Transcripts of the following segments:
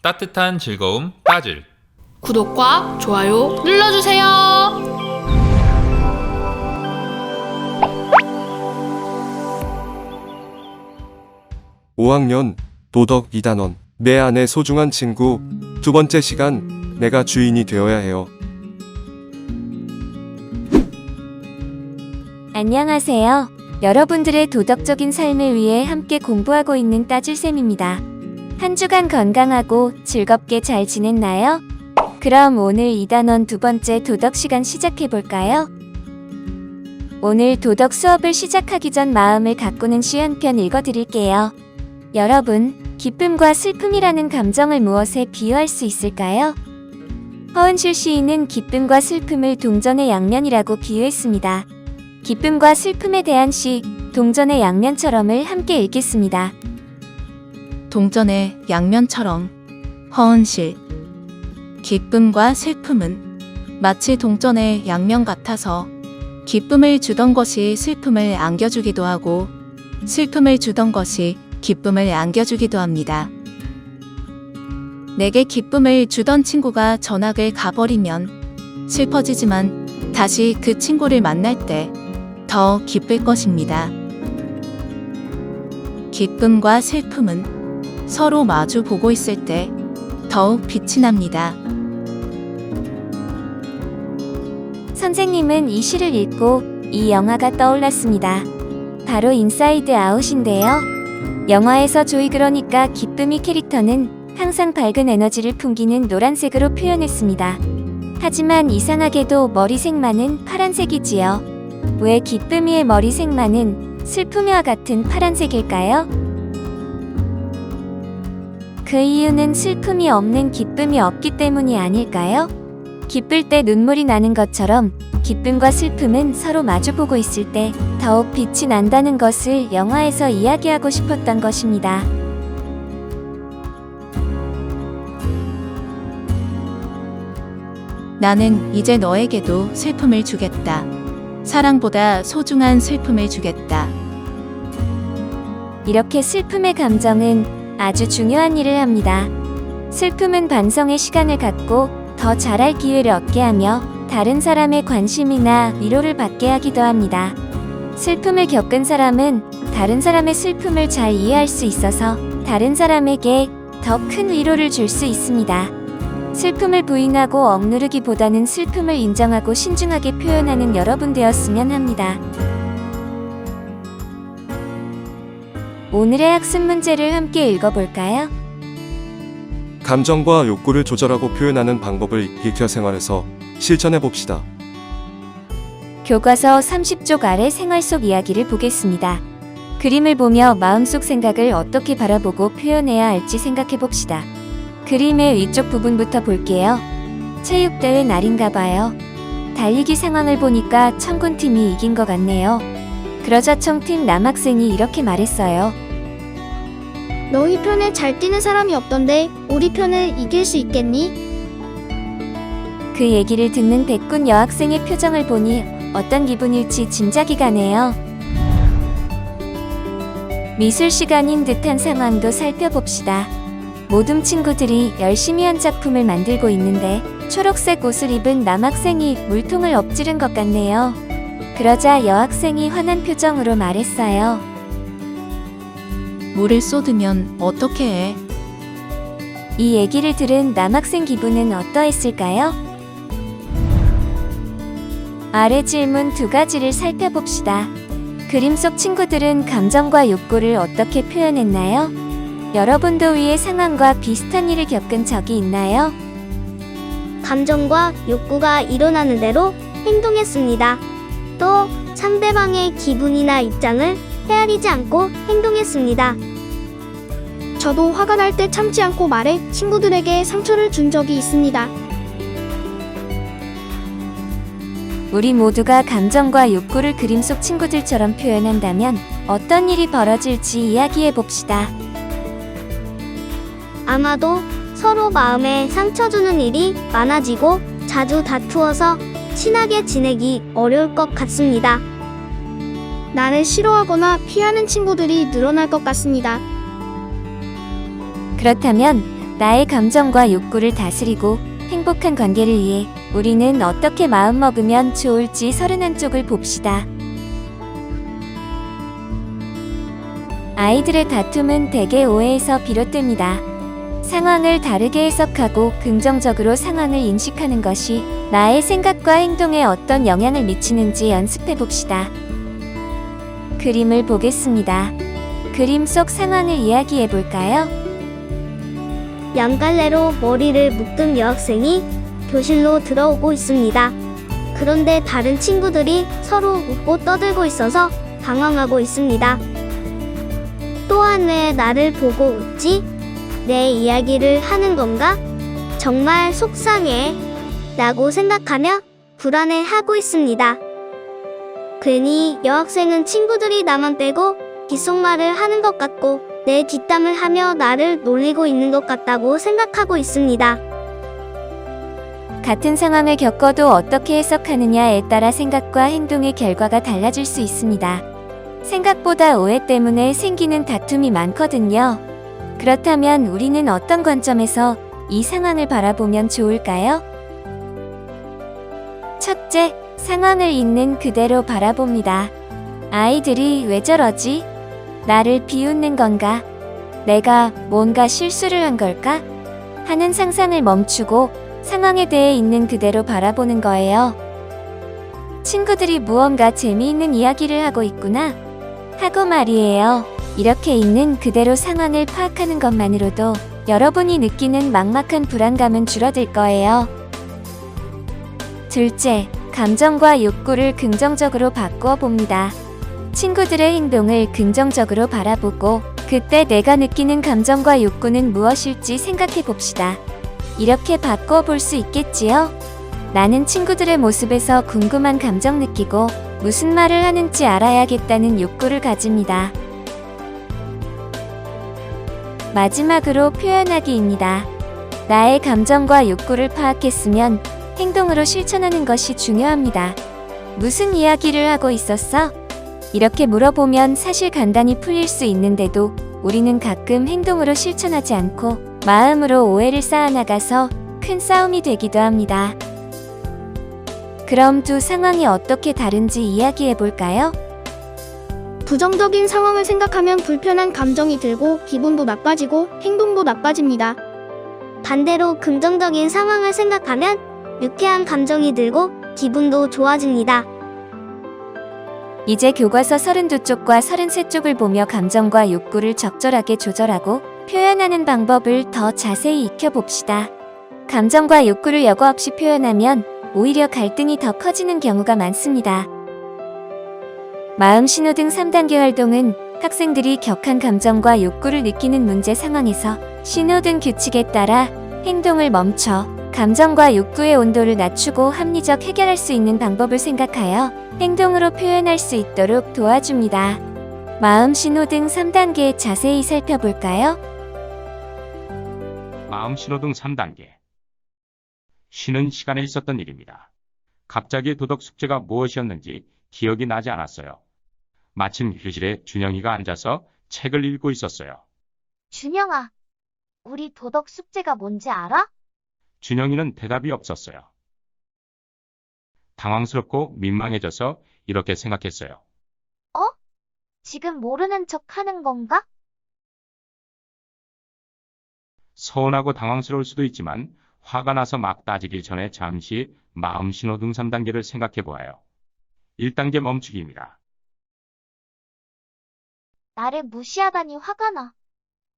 따뜻한 즐거움 따질. 구독과 좋아요 눌러주세요. 5학년 도덕 2단원 내 안의 소중한 친구 두 번째 시간 내가 주인이 되어야 해요. 안녕하세요. 여러분들의 도덕적인 삶을 위해 함께 공부하고 있는 따질쌤입니다. 한 주간 건강하고 즐겁게 잘 지냈나요? 그럼 오늘 2단원 두 번째 도덕 시간 시작해볼까요? 오늘 도덕 수업을 시작하기 전 마음을 가꾸는 시 한 편 읽어드릴게요. 여러분, 기쁨과 슬픔이라는 감정을 무엇에 비유할 수 있을까요? 허은실 시인은 기쁨과 슬픔을 동전의 양면이라고 비유했습니다. 기쁨과 슬픔에 대한 시, 동전의 양면처럼을 함께 읽겠습니다. 동전의 양면처럼. 허은실. 기쁨과 슬픔은 마치 동전의 양면 같아서 기쁨을 주던 것이 슬픔을 안겨주기도 하고 슬픔을 주던 것이 기쁨을 안겨주기도 합니다. 내게 기쁨을 주던 친구가 전학을 가버리면 슬퍼지지만 다시 그 친구를 만날 때 더 기쁠 것입니다. 기쁨과 슬픔은 서로 마주 보고 있을 때 더욱 빛이 납니다. 선생님은 이 시를 읽고 이 영화가 떠올랐습니다. 바로 인사이드 아웃인데요. 영화에서 조이 그러니까 기쁨이 캐릭터는 항상 밝은 에너지를 풍기는 노란색으로 표현했습니다. 하지만 이상하게도 머리색만은 파란색이지요. 왜 기쁨이의 머리색만은 슬픔이와 같은 파란색일까요? 그 이유는 슬픔이 없는 기쁨이 없기 때문이 아닐까요? 기쁠 때 눈물이 나는 것처럼 기쁨과 슬픔은 서로 마주보고 있을 때 더욱 빛이 난다는 것을 영화에서 이야기하고 싶었던 것입니다. 나는 이제 너에게도 슬픔을 주겠다. 사랑보다 소중한 슬픔을 주겠다. 이렇게 슬픔의 감정은 아주 중요한 일을 합니다. 슬픔은 반성의 시간을 갖고 더 잘할 기회를 얻게 하며 다른 사람의 관심이나 위로를 받게 하기도 합니다. 슬픔을 겪은 사람은 다른 사람의 슬픔을 잘 이해할 수 있어서 다른 사람에게 더 큰 위로를 줄 수 있습니다. 슬픔을 부인하고 억누르기보다는 슬픔을 인정하고 신중하게 표현하는 여러분 되었으면 합니다. 오늘의 학습 문제를 함께 읽어볼까요? 감정과 욕구를 조절하고 표현하는 방법을 일켜 생활에서 실천해 봅시다. 교과서 30쪽 아래 생활 속 이야기를 보겠습니다. 그림을 보며 마음속 생각을 어떻게 바라보고 표현해야 할지 생각해 봅시다. 그림의 위쪽 부분부터 볼게요. 체육대회 날인가 봐요. 달리기 상황을 보니까 청군팀이 이긴 것 같네요. 그러자 청팀 남학생이 이렇게 말했어요. 너희 편에 잘 뛰는 사람이 없던데 우리 편을 이길 수 있겠니? 그 얘기를 듣는 백군 여학생의 표정을 보니 어떤 기분일지 짐작이 가네요. 미술 시간인 듯한 상황도 살펴봅시다. 모든 친구들이 열심히 한 작품을 만들고 있는데 초록색 옷을 입은 남학생이 물통을 엎지른 것 같네요. 그러자 여학생이 화난 표정으로 말했어요. 물을 쏟으면 어떻게 해? 이 얘기를 들은 남학생 기분은 어떠했을까요? 아래 질문 두 가지를 살펴봅시다. 그림 속 친구들은 감정과 욕구를 어떻게 표현했나요? 여러분도 위의 상황과 비슷한 일을 겪은 적이 있나요? 감정과 욕구가 일어나는 대로 행동했습니다. 또 상대방의 기분이나 입장을 헤아리지 않고 행동했습니다. 저도 화가 날 때 참지 않고 말해 친구들에게 상처를 준 적이 있습니다. 우리 모두가 감정과 욕구를 그림 속 친구들처럼 표현한다면 어떤 일이 벌어질지 이야기해 봅시다. 아마도 서로 마음에 상처 주는 일이 많아지고 자주 다투어서 친하게 지내기 어려울 것 같습니다. 나를 싫어하거나 피하는 친구들이 늘어날 것 같습니다. 그렇다면 나의 감정과 욕구를 다스리고 행복한 관계를 위해 우리는 어떻게 마음먹으면 좋을지 31쪽을 봅시다. 아이들의 다툼은 대개 오해에서 비롯됩니다. 상황을 다르게 해석하고 긍정적으로 상황을 인식하는 것이 나의 생각과 행동에 어떤 영향을 미치는지 연습해 봅시다. 그림을 보겠습니다. 그림 속 상황을 이야기해 볼까요? 양갈래로 머리를 묶은 여학생이 교실로 들어오고 있습니다. 그런데 다른 친구들이 서로 웃고 떠들고 있어서 당황하고 있습니다. 또한 왜 나를 보고 웃지? 내 이야기를 하는 건가? 정말 속상해. 라고 생각하며 불안해하고 있습니다. 괜히 여학생은 친구들이 나만 빼고 귓속말을 하는 것 같고 내 뒷담을 하며 나를 놀리고 있는 것 같다고 생각하고 있습니다. 같은 상황을 겪어도 어떻게 해석하느냐에 따라 생각과 행동의 결과가 달라질 수 있습니다. 생각보다 오해 때문에 생기는 다툼이 많거든요. 그렇다면 우리는 어떤 관점에서 이 상황을 바라보면 좋을까요? 첫째, 상황을 있는 그대로 바라봅니다. 아이들이 왜 저러지? 나를 비웃는 건가? 내가 뭔가 실수를 한 걸까? 하는 상상을 멈추고 상황에 대해 있는 그대로 바라보는 거예요. 친구들이 무언가 재미있는 이야기를 하고 있구나 하고 말이에요. 이렇게 있는 그대로 상황을 파악하는 것만으로도 여러분이 느끼는 막막한 불안감은 줄어들 거예요. 둘째, 감정과 욕구를 긍정적으로 바꾸어 봅니다. 친구들의 행동을 긍정적으로 바라보고 그때 내가 느끼는 감정과 욕구는 무엇일지 생각해 봅시다. 이렇게 바꾸어 볼 수 있겠지요? 나는 친구들의 모습에서 궁금한 감정 느끼고 무슨 말을 하는지 알아야겠다는 욕구를 가집니다. 마지막으로 표현하기입니다. 나의 감정과 욕구를 파악했으면 행동으로 실천하는 것이 중요합니다. 무슨 이야기를 하고 있었어? 이렇게 물어보면 사실 간단히 풀릴 수 있는데도 우리는 가끔 행동으로 실천하지 않고 마음으로 오해를 쌓아나가서 큰 싸움이 되기도 합니다. 그럼 두 상황이 어떻게 다른지 이야기해 볼까요? 부정적인 상황을 생각하면 불편한 감정이 들고 기분도 나빠지고 행동도 나빠집니다. 반대로 긍정적인 상황을 생각하면 유쾌한 감정이 들고 기분도 좋아집니다. 이제 교과서 32쪽과 33쪽을 보며 감정과 욕구를 적절하게 조절하고 표현하는 방법을 더 자세히 익혀봅시다. 감정과 욕구를 여과 없이 표현하면 오히려 갈등이 더 커지는 경우가 많습니다. 마음 신호등 3단계 활동은 학생들이 격한 감정과 욕구를 느끼는 문제 상황에서 신호등 규칙에 따라 행동을 멈춰 감정과 욕구의 온도를 낮추고 합리적 해결할 수 있는 방법을 생각하여 행동으로 표현할 수 있도록 도와줍니다. 마음 신호등 3단계 자세히 살펴볼까요? 마음 신호등 3단계. 쉬는 시간에 있었던 일입니다. 갑자기 도덕 숙제가 무엇이었는지 기억이 나지 않았어요. 마침 교실에 준영이가 앉아서 책을 읽고 있었어요. 준영아, 우리 도덕 숙제가 뭔지 알아? 준영이는 대답이 없었어요. 당황스럽고 민망해져서 이렇게 생각했어요. 지금 모르는 척 하는 건가? 서운하고 당황스러울 수도 있지만 화가 나서 막 따지기 전에 잠시 마음 신호등 3단계를 생각해 보아요. 1단계 멈추기입니다. 나를 무시하다니 화가 나.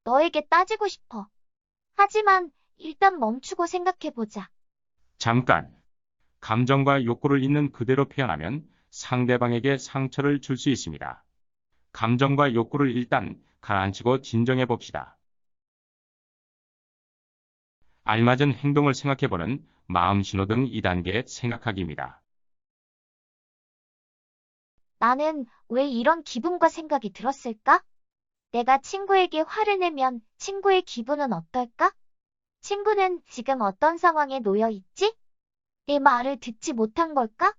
너에게 따지고 싶어. 하지만 일단 멈추고 생각해보자. 잠깐. 감정과 욕구를 있는 그대로 표현하면 상대방에게 상처를 줄 수 있습니다. 감정과 욕구를 일단 가라앉히고 진정해 봅시다. 알맞은 행동을 생각해보는 마음 신호등 2단계 생각하기입니다. 나는 왜 이런 기분과 생각이 들었을까? 내가 친구에게 화를 내면 친구의 기분은 어떨까? 친구는 지금 어떤 상황에 놓여 있지? 내 말을 듣지 못한 걸까?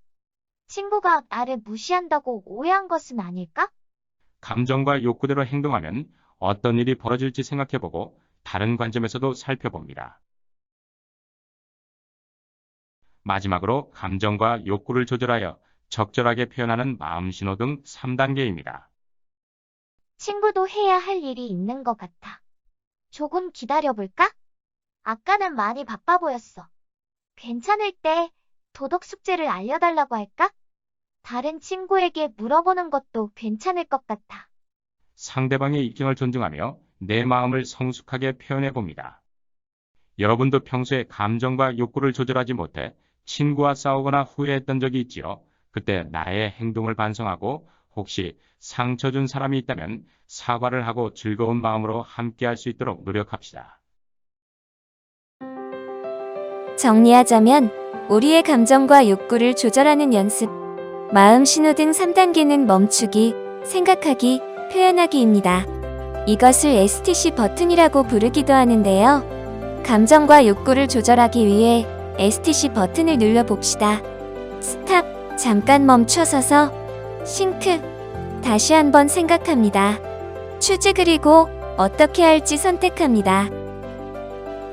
친구가 나를 무시한다고 오해한 것은 아닐까? 감정과 욕구대로 행동하면 어떤 일이 벌어질지 생각해보고 다른 관점에서도 살펴봅니다. 마지막으로 감정과 욕구를 조절하여 적절하게 표현하는 마음 신호 등 3단계입니다. 친구도 해야 할 일이 있는 것 같아. 조금 기다려볼까? 아까는 많이 바빠 보였어. 괜찮을 때 도덕 숙제를 알려달라고 할까? 다른 친구에게 물어보는 것도 괜찮을 것 같아. 상대방의 입장을 존중하며 내 마음을 성숙하게 표현해 봅니다. 여러분도 평소에 감정과 욕구를 조절하지 못해 친구와 싸우거나 후회했던 적이 있지요? 그때 나의 행동을 반성하고 혹시 상처 준 사람이 있다면 사과를 하고 즐거운 마음으로 함께 할 수 있도록 노력합시다. 정리하자면 우리의 감정과 욕구를 조절하는 연습, 마음 신호 등 3단계는 멈추기, 생각하기, 표현하기입니다. 이것을 STC 버튼이라고 부르기도 하는데요. 감정과 욕구를 조절하기 위해 STC 버튼을 눌러봅시다. 스탑, 잠깐 멈춰서서, 싱크, 다시 한번 생각합니다. 추즈 그리고 어떻게 할지 선택합니다.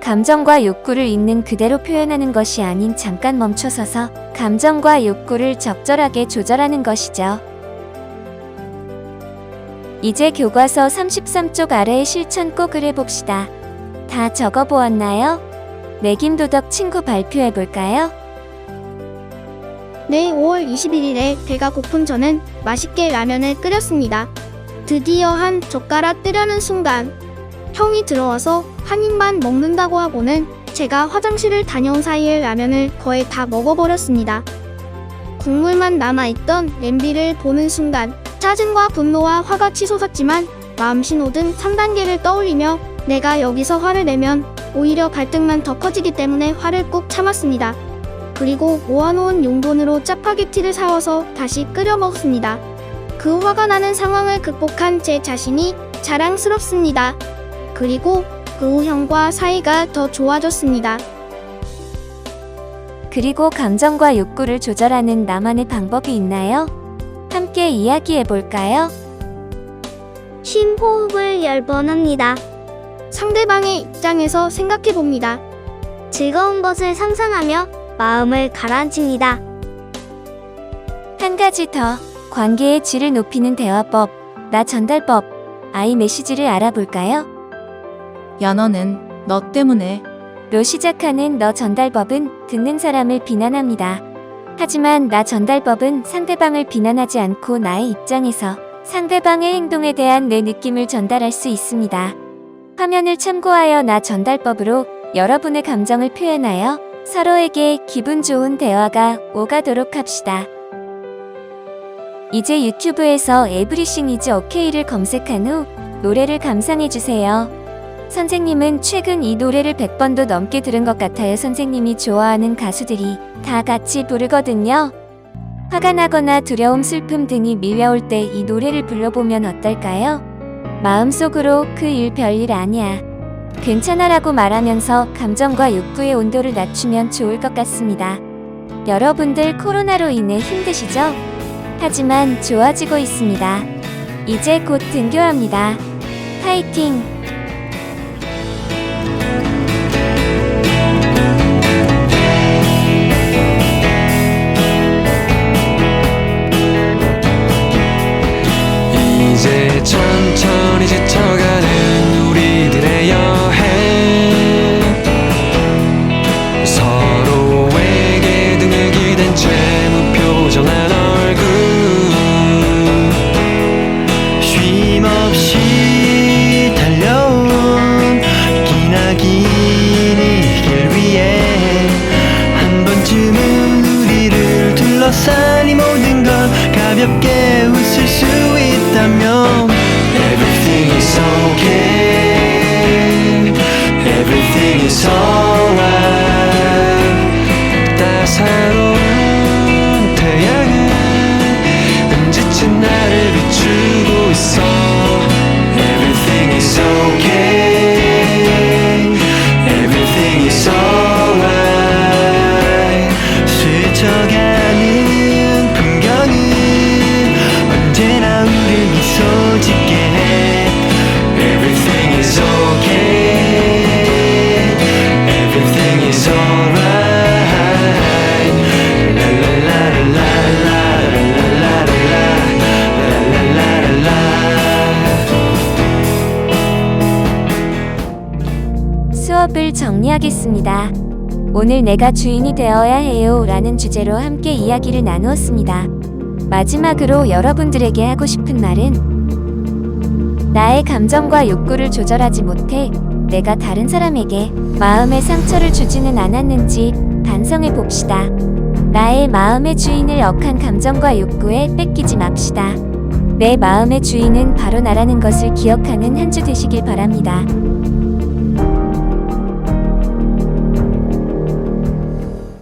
감정과 욕구를 있는 그대로 표현하는 것이 아닌 잠깐 멈춰서서 감정과 욕구를 적절하게 조절하는 것이죠. 이제 교과서 33쪽 아래의 실천 꼭 해봅시다. 다 적어보았나요? 매김도덕 친구 발표해볼까요? 네, 5월 21일에 배가 고픈 저는 맛있게 라면을 끓였습니다. 드디어 한 젓가락 뜨려는 순간 형이 들어와서 한 입만 먹는다고 하고는 제가 화장실을 다녀온 사이에 라면을 거의 다 먹어버렸습니다. 국물만 남아있던 냄비를 보는 순간 짜증과 분노와 화가 치솟았지만 마음 신호 등 3단계를 떠올리며 내가 여기서 화를 내면 오히려 갈등만 더 커지기 때문에 화를 꾹 참았습니다. 그리고 모아놓은 용돈으로 짜파게티를 사와서 다시 끓여 먹었습니다. 그 화가 나는 상황을 극복한 제 자신이 자랑스럽습니다. 그리고 그 후 형과 사이가 더 좋아졌습니다. 그리고 감정과 욕구를 조절하는 나만의 방법이 있나요? 함께 이야기해볼까요? 심호흡을 10번 합니다. 상대방의 입장에서 생각해봅니다. 즐거운 것을 상상하며 마음을 가라앉힙니다. 한 가지 더, 관계의 질을 높이는 대화법, 나 전달법, 아이 메시지를 알아볼까요? 야, 너는 너 때문에. 로 시작하는 너 전달법은 듣는 사람을 비난합니다. 하지만 나 전달법은 상대방을 비난하지 않고 나의 입장에서 상대방의 행동에 대한 내 느낌을 전달할 수 있습니다. 화면을 참고하여 나 전달법으로 여러분의 감정을 표현하여 서로에게 기분 좋은 대화가 오가도록 합시다. 이제 유튜브에서 에브리싱 이즈 오케이를 검색한 후 노래를 감상해주세요. 선생님은 최근 이 노래를 100번도 넘게 들은 것 같아요. 선생님이 좋아하는 가수들이 다 같이 부르거든요. 화가 나거나 두려움, 슬픔 등이 밀려올 때 이 노래를 불러보면 어떨까요? 마음속으로 그 일 별일 아니야, 괜찮아라고 말하면서 감정과 욕구의 온도를 낮추면 좋을 것 같습니다. 여러분들 코로나로 인해 힘드시죠? 하지만 좋아지고 있습니다. 이제 곧 등교합니다. 파이팅! 이제 천천히 지쳐가는 우리들의 여행, 서로에게 등을 기댄 채 무표정한 얼굴, 쉼없이 달려온 기나긴 이 길 위에 한 번쯤은 우리를 둘러싼 이 모든 걸 가볍게 웃을 수 있다면 Everything is okay, Everything is alright. 따사로운 태양은 지친 나를 비추고 있어. Everything is okay, Everything is alright. 스쳐가는 풍경은 언제나 우릴 미소 짓게 해. Everything is okay, 수업을 정리하겠습니다. 오늘 내가 주인이 되어야 해요 라는 주제로 함께 이야기를 나누었습니다. 마지막으로 여러분들에게 하고 싶은 말은 나의 감정과 욕구를 조절하지 못해 내가 다른 사람에게 마음의 상처를 주지는 않았는지 반성해 봅시다. 나의 마음의 주인을 억한 감정과 욕구에 뺏기지 맙시다. 내 마음의 주인은 바로 나라는 것을 기억하는 한 주 되시길 바랍니다.